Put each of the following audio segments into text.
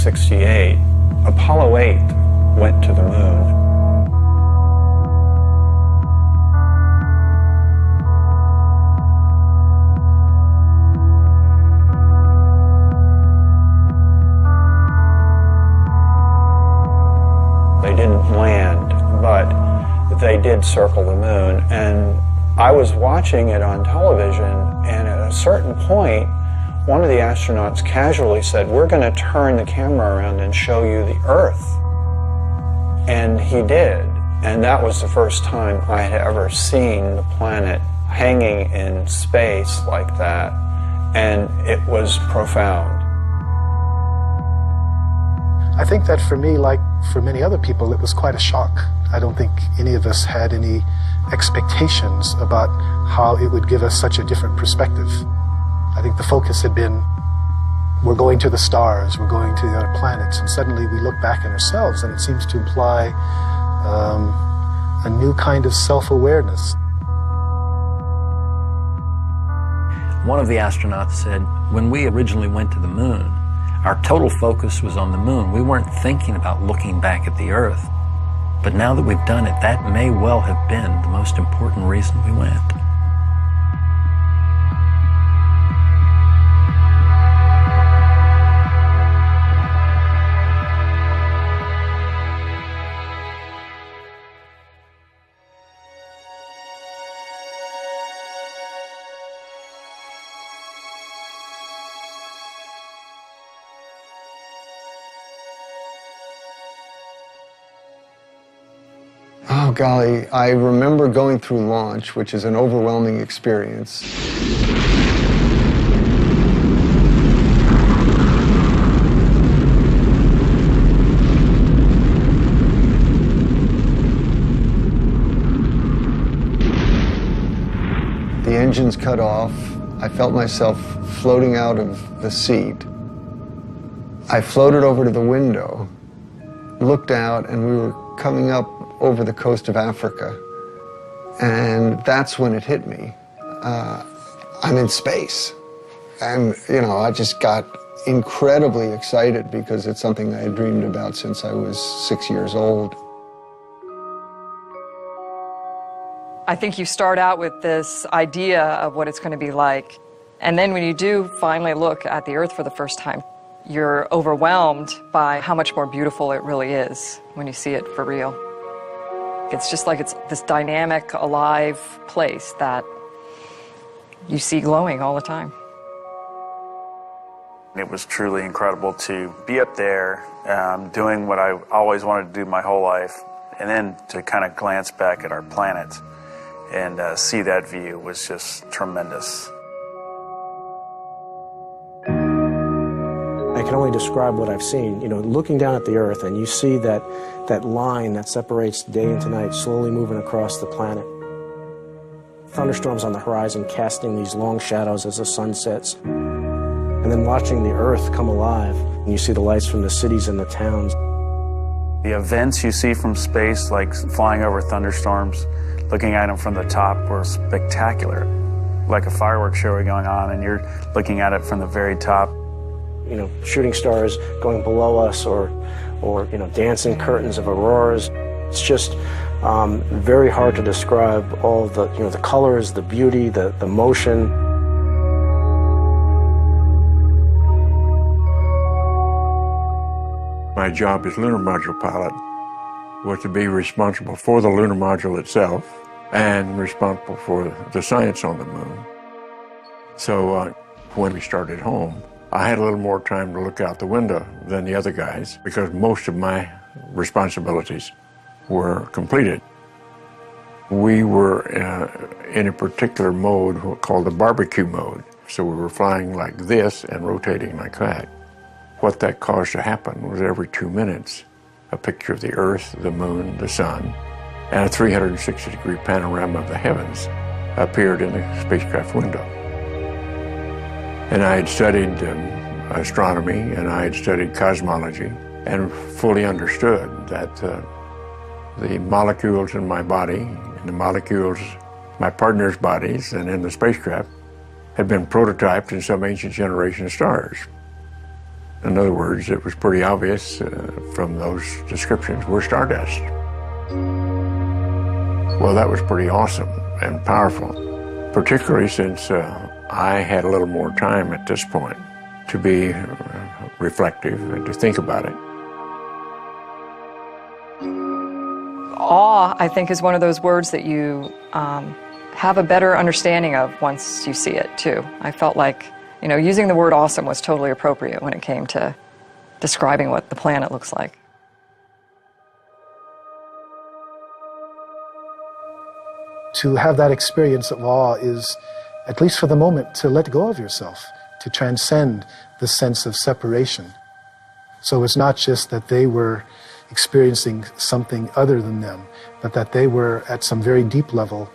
1968, Apollo 8 went to the moon. They didn't land, but they did circle the moon. And I was watching it on television, and at a certain point, one of the astronauts casually said, "We're going to turn the camera around and show you the Earth." And he did. And that was the first time I had ever seen the planet hanging in space like that. And it was profound. I think that for me, like for many other people, it was quite a shock. I don't think any of us had any expectations about how it would give us such a different perspective. I think the focus had been, we're going to the stars, we're going to the other planets, and suddenly we look back at ourselves and it seems to imply a new kind of self-awareness. One of the astronauts said, when we originally went to the moon, our total focus was on the moon. We weren't thinking about looking back at the Earth. But now that we've done it, that may well have been the most important reason we went. Oh, golly, I remember going through launch, which is an overwhelming experience. The engines cut off. I felt myself floating out of the seat. I floated over to the window, looked out, and we were coming up over the coast of Africa. And that's when it hit me. I'm in space. And, you know, I just got incredibly excited because it's something I had dreamed about since I was 6 years old. I think you start out with this idea of what it's going to be like. And then when you do finally look at the Earth for the first time, you're overwhelmed by how much more beautiful it really is when you see it for real. It's just like it's this dynamic, alive place that you see glowing all the time. It was truly incredible to be up there, doing what I always wanted to do my whole life, and then to kind of glance back at our planet and see that view was just tremendous. I can only describe what I've seen. You know, looking down at the Earth and you see that line that separates day into night slowly moving across the planet. Thunderstorms on the horizon casting these long shadows as the sun sets. And then watching the Earth come alive. And you see the lights from the cities and the towns. The events you see from space, like flying over thunderstorms, looking at them from the top, were spectacular. Like a fireworks show going on and you're looking at it from the very top. You know, shooting stars going below us or you know, dancing curtains of auroras. It's just very hard to describe all the, you know, the colors, the beauty, the motion. My job as lunar module pilot was to be responsible for the lunar module itself and responsible for the science on the moon. So when we started home, I had a little more time to look out the window than the other guys because most of my responsibilities were completed. We were in a particular mode called the barbecue mode. So we were flying like this and rotating like that. What that caused to happen was every 2 minutes, a picture of the Earth, the moon, the sun, and a 360-degree panorama of the heavens appeared in the spacecraft window. And I had studied astronomy and I had studied cosmology and fully understood that the molecules in my body and the molecules in my partner's bodies and in the spacecraft had been prototyped in some ancient generation of stars. In other words, it was pretty obvious from those descriptions, we're stardust. Well, that was pretty awesome and powerful, particularly since I had a little more time at this point to be reflective and to think about it. Awe, I think, is one of those words that you have a better understanding of once you see it, too. I felt like, you know, using the word awesome was totally appropriate when it came to describing what the planet looks like. To have that experience of awe is, at least for the moment, to let go of yourself, to transcend the sense of separation. So it's not just that they were experiencing something other than them, but that they were at some very deep level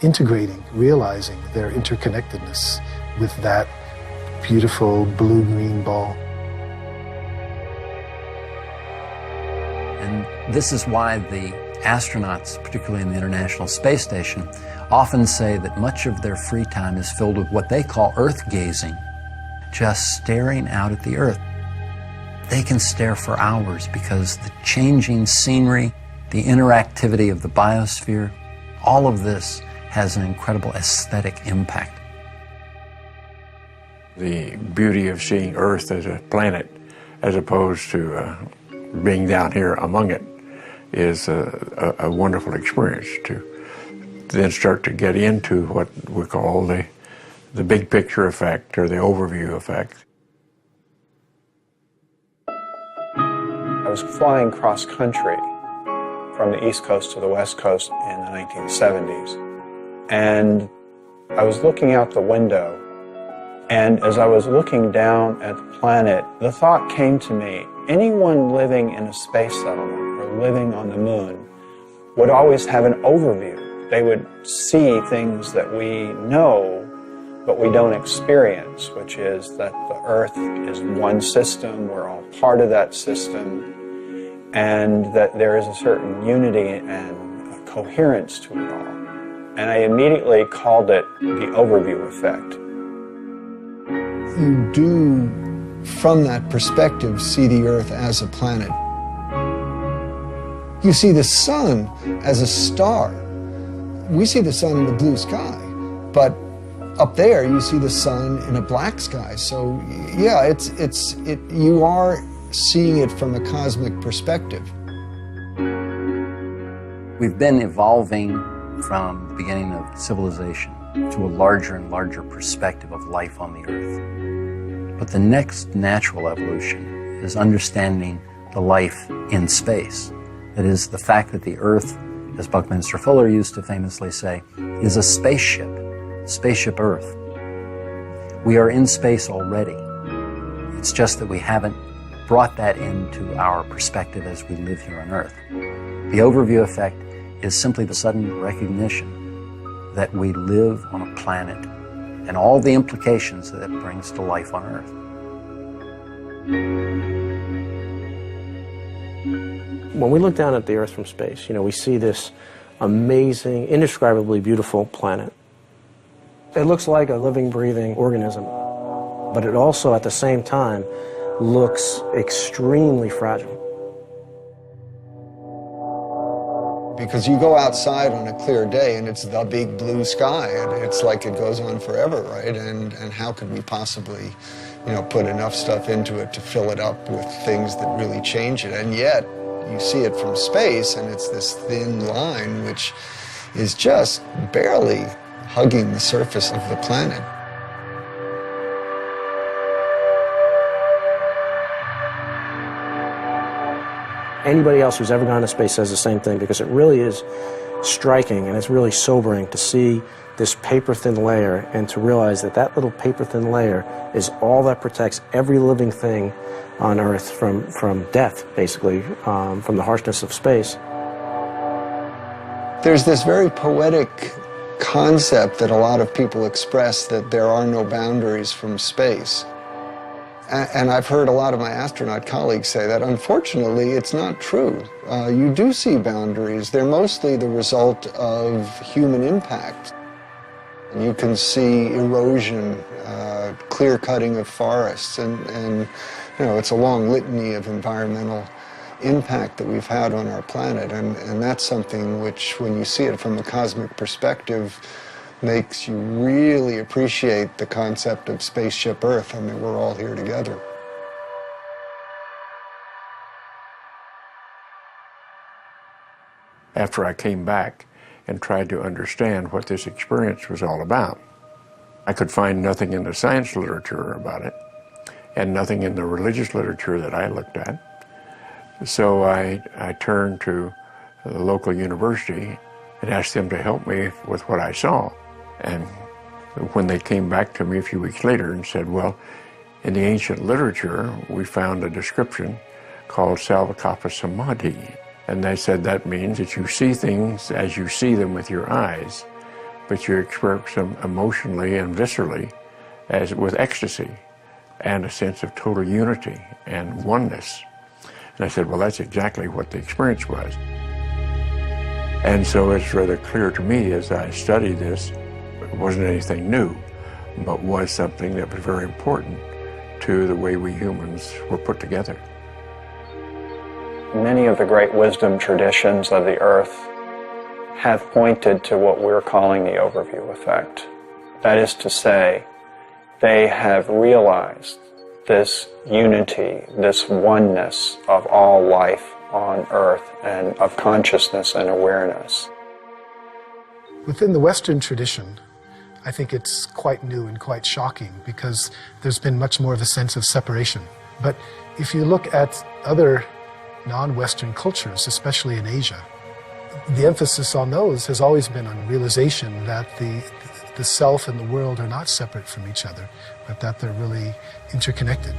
integrating, realizing their interconnectedness with that beautiful blue-green ball. And this is why the astronauts, particularly in the International Space Station, often say that much of their free time is filled with what they call Earth gazing, just staring out at the Earth. They can stare for hours because the changing scenery, the interactivity of the biosphere, all of this has an incredible aesthetic impact. The beauty of seeing Earth as a planet as opposed to being down here among it is a wonderful experience to then start to get into what we call the big picture effect or the overview effect. I was flying cross country from the East Coast to the West Coast in the 1970s. And I was looking out the window, and as I was looking down at the planet, the thought came to me, anyone living in a space settlement or living on the moon would always have an overview. They would see things that we know, but we don't experience, which is that the Earth is one system, we're all part of that system, and that there is a certain unity and a coherence to it all. And I immediately called it the overview effect. You do, from that perspective, see the Earth as a planet. You see the sun as a star. We see the sun in the blue sky, but up there you see the sun in a black sky. So yeah, you are seeing it from a cosmic perspective. We've been evolving from the beginning of civilization to a larger and larger perspective of life on the Earth. But the next natural evolution is understanding the life in space. That is, the fact that the Earth, as Buckminster Fuller used to famously say, is a spaceship Earth. We are in space already. It's just that we haven't brought that into our perspective as we live here on Earth. The overview effect is simply the sudden recognition that we live on a planet and all the implications that it brings to life on Earth. When we look down at the Earth from space, you know, we see this amazing, indescribably beautiful planet. It looks like a living, breathing organism, but it also, at the same time, looks extremely fragile. Because you go outside on a clear day and it's the big blue sky, and it's like it goes on forever, right? And how could we possibly, you know, put enough stuff into it to fill it up with things that really change it? And yet, you see it from space, and it's this thin line which is just barely hugging the surface of the planet. Anybody else who's ever gone to space says the same thing, because it really is striking and it's really sobering to see this paper-thin layer and to realize that that little paper-thin layer is all that protects every living thing on Earth from death, basically, from the harshness of space. There's this very poetic concept that a lot of people express, that there are no boundaries from space. And I've heard a lot of my astronaut colleagues say that. Unfortunately, it's not true. You do see boundaries. They're mostly the result of human impact. You can see erosion, clear cutting of forests, and you know, it's a long litany of environmental impact that we've had on our planet, and that's something which, when you see it from a cosmic perspective, makes you really appreciate the concept of spaceship Earth. I mean, we're all here together. After I came back and tried to understand what this experience was all about, I could find nothing in the science literature about it and nothing in the religious literature that I looked at. So I turned to the local university and asked them to help me with what I saw. And when they came back to me a few weeks later and said, well, in the ancient literature, we found a description called Salvakapa Samadhi. And they said that means that you see things as you see them with your eyes, but you experience them emotionally and viscerally as with ecstasy and a sense of total unity and oneness. And I said, well, that's exactly what the experience was. And so it's rather clear to me as I study this, it wasn't anything new, but was something that was very important to the way we humans were put together. Many of the great wisdom traditions of the earth have pointed to what we're calling the overview effect. That is to say, they have realized this unity, this oneness of all life on earth and of consciousness and awareness. Within the Western tradition, I think it's quite new and quite shocking because there's been much more of a sense of separation. But if you look at other non-Western cultures, especially in Asia, the emphasis on those has always been on realization that the self and the world are not separate from each other, but that they're really interconnected,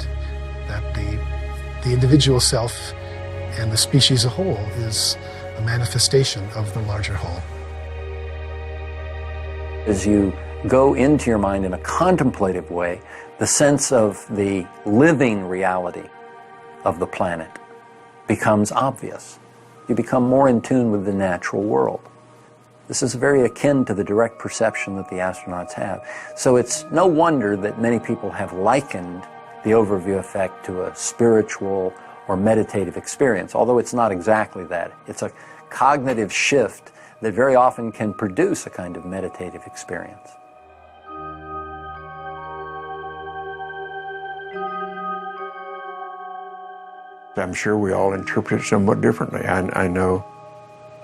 that the individual self and the species as a whole is a manifestation of the larger whole. As you go into your mind in a contemplative way, the sense of the living reality of the planet becomes obvious. You become more in tune with the natural world. This is very akin to the direct perception that the astronauts have. So it's no wonder that many people have likened the overview effect to a spiritual or meditative experience, although it's not exactly that. It's a cognitive shift that very often can produce a kind of meditative experience. I'm sure we all interpret it somewhat differently. I know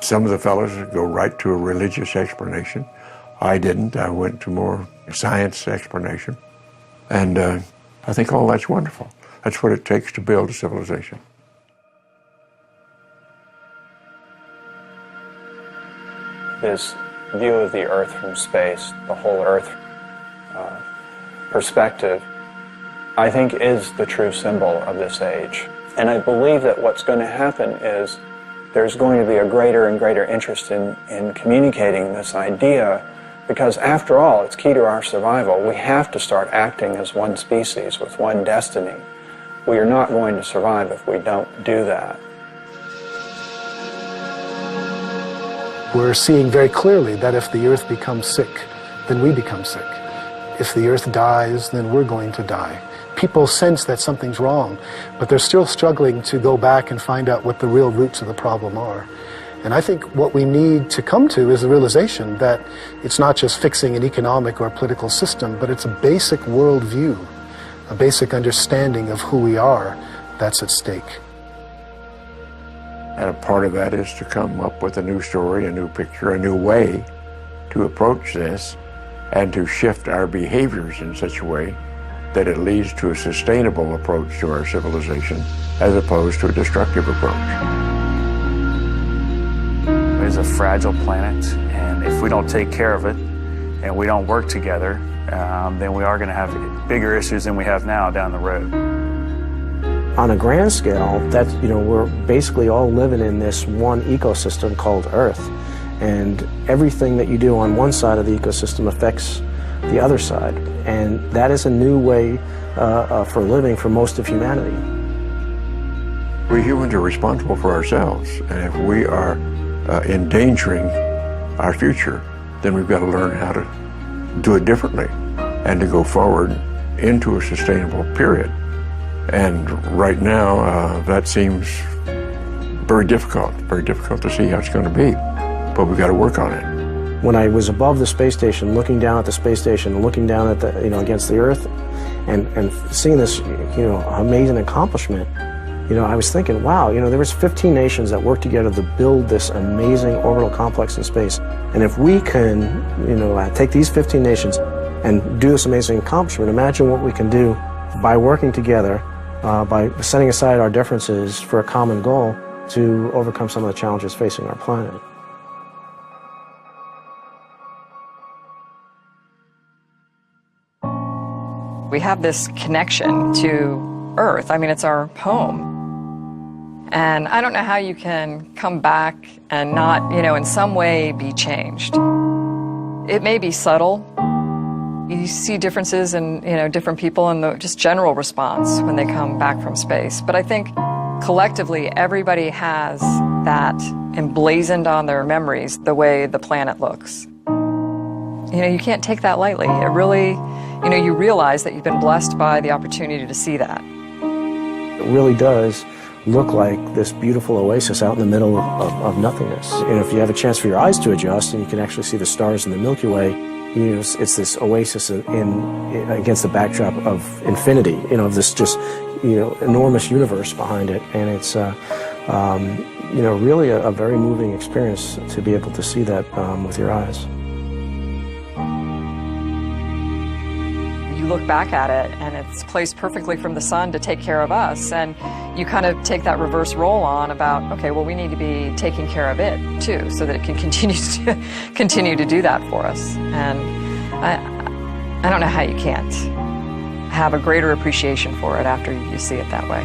some of the fellows go right to a religious explanation. I didn't. I went to more science explanation. And I think all that's wonderful. That's what it takes to build a civilization. This view of the Earth from space, the whole Earth perspective, I think is the true symbol of this age. And I believe that what's going to happen is there's going to be a greater and greater interest in communicating this idea, because after all, it's key to our survival. We have to start acting as one species with one destiny. We are not going to survive if we don't do that. We're seeing very clearly that if the Earth becomes sick, then we become sick. If the Earth dies, then we're going to die. People sense that something's wrong, but they're still struggling to go back and find out what the real roots of the problem are. And I think what we need to come to is the realization that it's not just fixing an economic or political system, but it's a basic worldview, a basic understanding of who we are that's at stake. And a part of that is to come up with a new story, a new picture, a new way to approach this and to shift our behaviors in such a way that it leads to a sustainable approach to our civilization as opposed to a destructive approach. It's a fragile planet, and if we don't take care of it and we don't work together, then we are going to have bigger issues than we have now down the road. On a grand scale, that's, we're basically all living in this one ecosystem called Earth. And everything that you do on one side of the ecosystem affects the other side. And that is a new way for living for most of humanity. We humans are responsible for ourselves. And if we are endangering our future, then we've got to learn how to do it differently and to go forward into a sustainable period. And right now, that seems very difficult to see how it's going to be, but we've got to work on it. When I was above the space station, looking down at the space station, looking down at the, against the Earth, and seeing this, amazing accomplishment, I was thinking, wow, there was 15 nations that worked together to build this amazing orbital complex in space. And if we can, take these 15 nations and do this amazing accomplishment, imagine what we can do by working together, by setting aside our differences for a common goal to overcome some of the challenges facing our planet. We have this connection to Earth. I mean, it's our home. And I don't know how you can come back and not, in some way be changed. It may be subtle. You see differences in, different people and the just general response when they come back from space. But I think collectively, everybody has that emblazoned on their memories, the way the planet looks. You can't take that lightly. It really, you realize that you've been blessed by the opportunity to see that. It really does look like this beautiful oasis out in the middle of nothingness. If you have a chance for your eyes to adjust and you can actually see the stars in the Milky Way, it's this oasis against the backdrop of infinity, of this just, enormous universe behind it. And it's, really a very moving experience to be able to see that with your eyes. You look back at it and it's placed perfectly from the sun to take care of us, and you kind of take that reverse role on about, okay, well, we need to be taking care of it too, so that it can continue to do that for us. And I don't know how you can't have a greater appreciation for it after you see it that way.